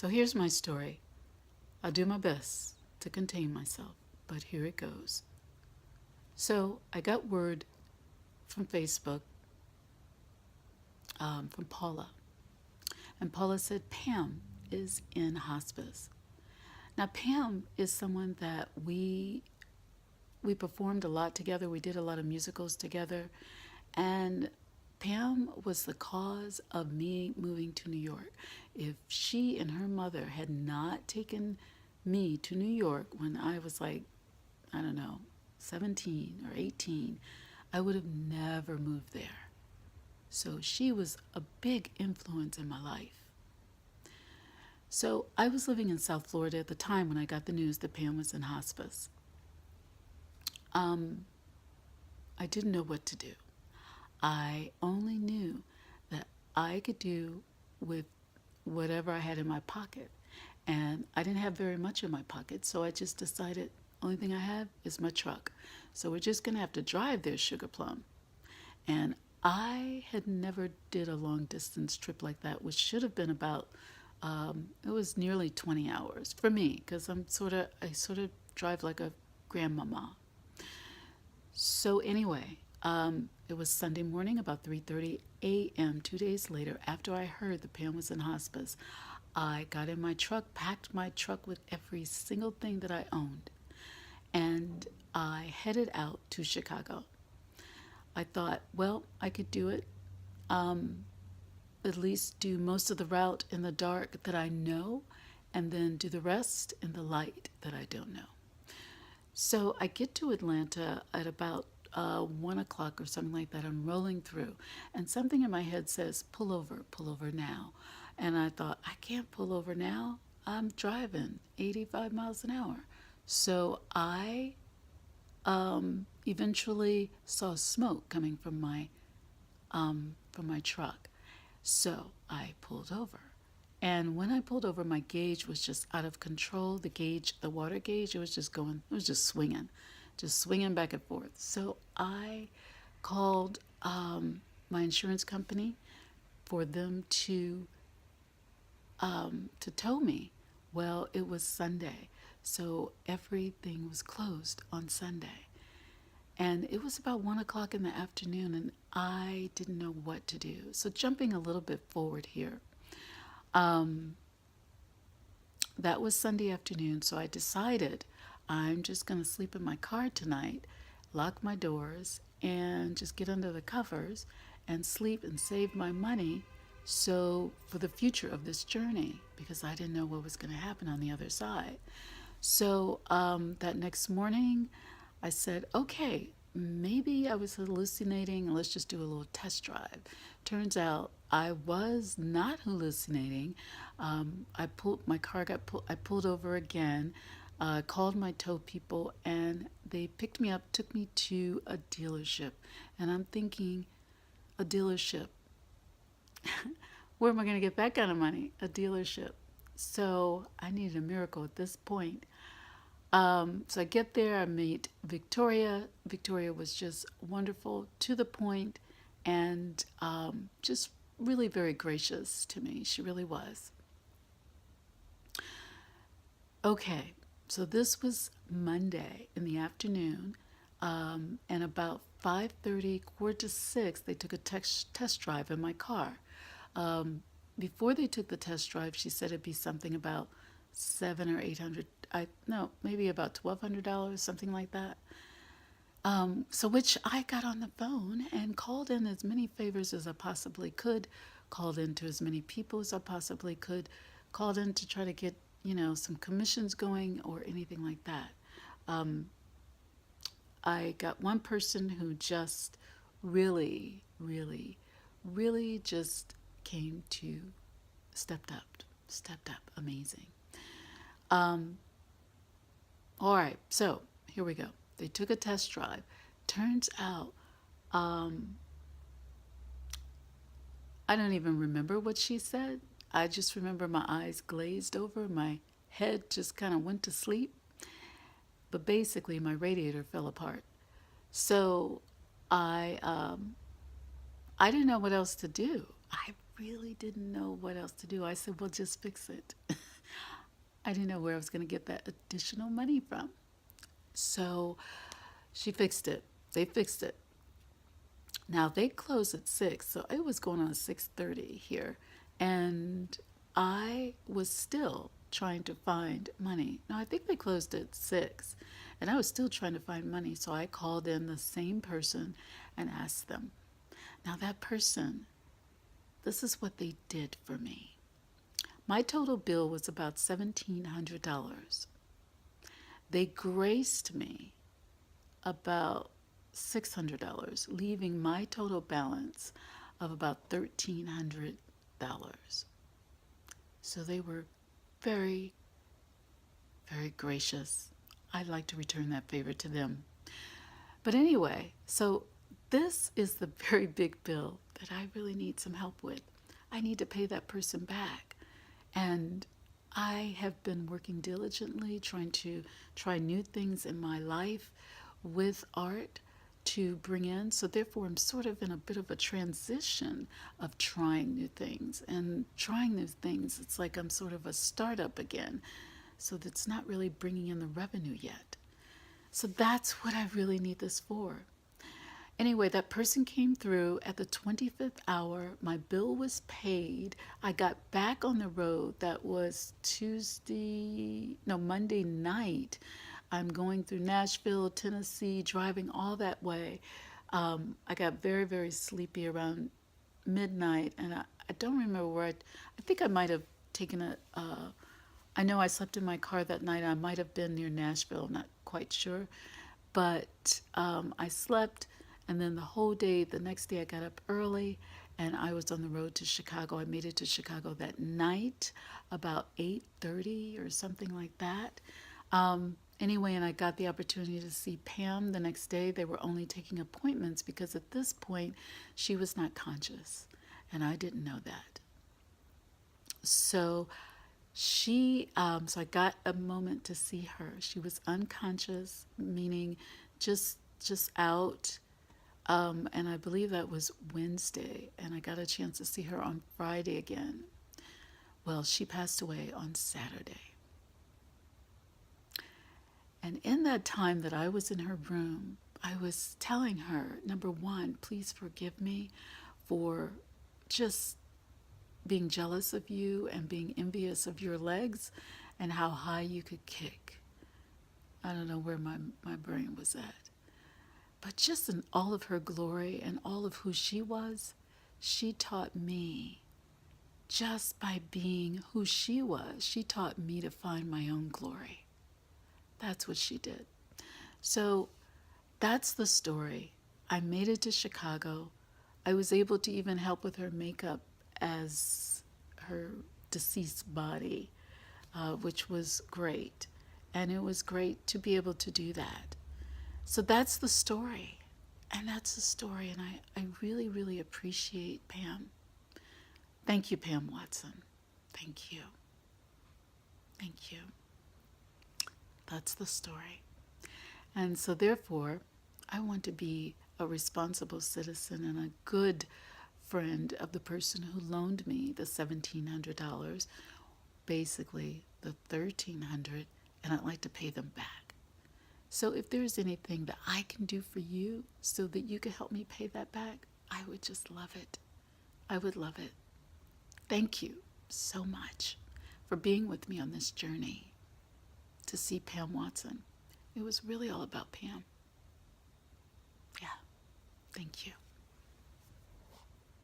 So here's my story. I'll do my best to contain myself, but here it goes. So I got word from Facebook from Paula, and Paula said Pam is in hospice. Now Pam is someone that we performed a lot together. We did a lot of musicals together, and Pam was the cause of me moving to New York. If she and her mother had not taken me to New York when I was like, I don't know, 17 or 18, I would have never moved there. So she was a big influence in my life. So I was living in South Florida at the time when I got the news that Pam was in hospice. Um, I didn't know what to do. I only knew that I could do with whatever I had in my pocket. And I didn't have very much in my pocket, so I just decided only thing I have is my truck. So we're just gonna have to drive there, Sugar Plum. And I had never did a long distance trip like that, which should have been about it was nearly 20 hours for me because I sort of drive like a grandmama. So anyway, it was Sunday morning about 3:30 a.m. 2 days later, after I heard that Pam was in hospice. I got in my truck, packed my truck with every single thing that I owned, and I headed out to Chicago. I thought, well, I could do it. At least do most of the route in the dark that I know, and then do the rest in the light that I don't know. So I get to Atlanta at about 1 o'clock or something like that. I'm rolling through, and something in my head says, pull over now. And I thought, I can't pull over now. I'm driving 85 miles an hour. So I eventually saw smoke coming from my truck. So I pulled over. And when I pulled over, my gauge was just out of control. The gauge, the water gauge, it was just swinging back and forth. So I called my insurance company for them to tow me. Well, it was Sunday, so everything was closed on Sunday. And it was about 1 o'clock in the afternoon, and I didn't know what to do. So jumping a little bit forward here, um, that was Sunday afternoon, so I decided I'm just going to sleep in my car tonight, lock my doors, and just get under the covers and sleep and save my money so for the future of this journey, because I didn't know what was going to happen on the other side. So that next morning, I said, okay, maybe I was hallucinating. Let's just do a little test drive. Turns out I was not hallucinating. I pulled over again, called my tow people, and they picked me up, took me to a dealership. And I'm thinking, a dealership? Where am I going to get that kind of money? A dealership. So I needed a miracle at this point. So I get there, I meet Victoria. Victoria was just wonderful, to the point, and just really very gracious to me. She really was. Okay, so this was Monday in the afternoon, and about 5:30, quarter to 6, they took a test drive in my car. Before they took the test drive, she said it'd be something about 700 or 800. No, maybe about $1,200, something like that. So which I got on the phone and called in as many favors as I possibly could, called in to as many people as I possibly could, called in to try to get, some commissions going or anything like that. Um, I got one person who just really, really, really just came to, stepped up, amazing. Um, all right, so here we go. They took a test drive. Turns out, I don't even remember what she said. I just remember my eyes glazed over, my head just kind of went to sleep. But basically, my radiator fell apart. So I didn't know what else to do. I really didn't know what else to do. I said, well, just fix it. I didn't know where I was going to get that additional money from. So she fixed it. They fixed it. Now they close at 6, so it was going on 6:30 here, and I was still trying to find money. Now I think they closed at 6, and I was still trying to find money, so I called in the same person and asked them. Now that person, this is what they did for me. My total bill was about $1,700. They graced me about $600, leaving my total balance of about $1,300. So they were very, very gracious. I'd like to return that favor to them. But anyway, so this is the very big bill that I really need some help with. I need to pay that person back. And I have been working diligently, trying to try new things in my life with art to bring in. So therefore, I'm sort of in a bit of a transition of trying new things. And trying new things, it's like I'm sort of a startup again. So that's not really bringing in the revenue yet. So that's what I really need this for. Anyway, that person came through at the 25th hour. My bill was paid. I got back on the road. That was Monday night. I'm going through Nashville, Tennessee, driving all that way. I got very, very sleepy around midnight, and I don't remember where I think I might have taken I know I slept in my car that night. I might have been near Nashville, not quite sure. But I slept, and then the whole day, the next day I got up early, and I was on the road to Chicago. I made it to Chicago that night, about 8:30 or something like that. Anyway, and I got the opportunity to see Pam the next day. They were only taking appointments because at this point, she was not conscious, and I didn't know that. So so I got a moment to see her. She was unconscious, meaning just out. And I believe that was Wednesday, and I got a chance to see her on Friday again. Well, she passed away on Saturday. And in that time that I was in her room, I was telling her, number one, please forgive me for just being jealous of you and being envious of your legs and how high you could kick. I don't know where my brain was at. But just in all of her glory and all of who she was, she taught me, just by being who she was, she taught me to find my own glory. That's what she did. So that's the story. I made it to Chicago. I was able to even help with her makeup as her deceased body, which was great. And it was great to be able to do that. So that's the story. And that's the story. And I really, really appreciate Pam. Thank you, Pam Watson. Thank you. Thank you. That's the story. And so therefore, I want to be a responsible citizen and a good friend of the person who loaned me the $1,700, basically the $1,300, and I'd like to pay them back. So if there's anything that I can do for you so that you can help me pay that back, I would just love it. I would love it. Thank you so much for being with me on this journey to see Pam Watson. It was really all about Pam. Yeah, thank you.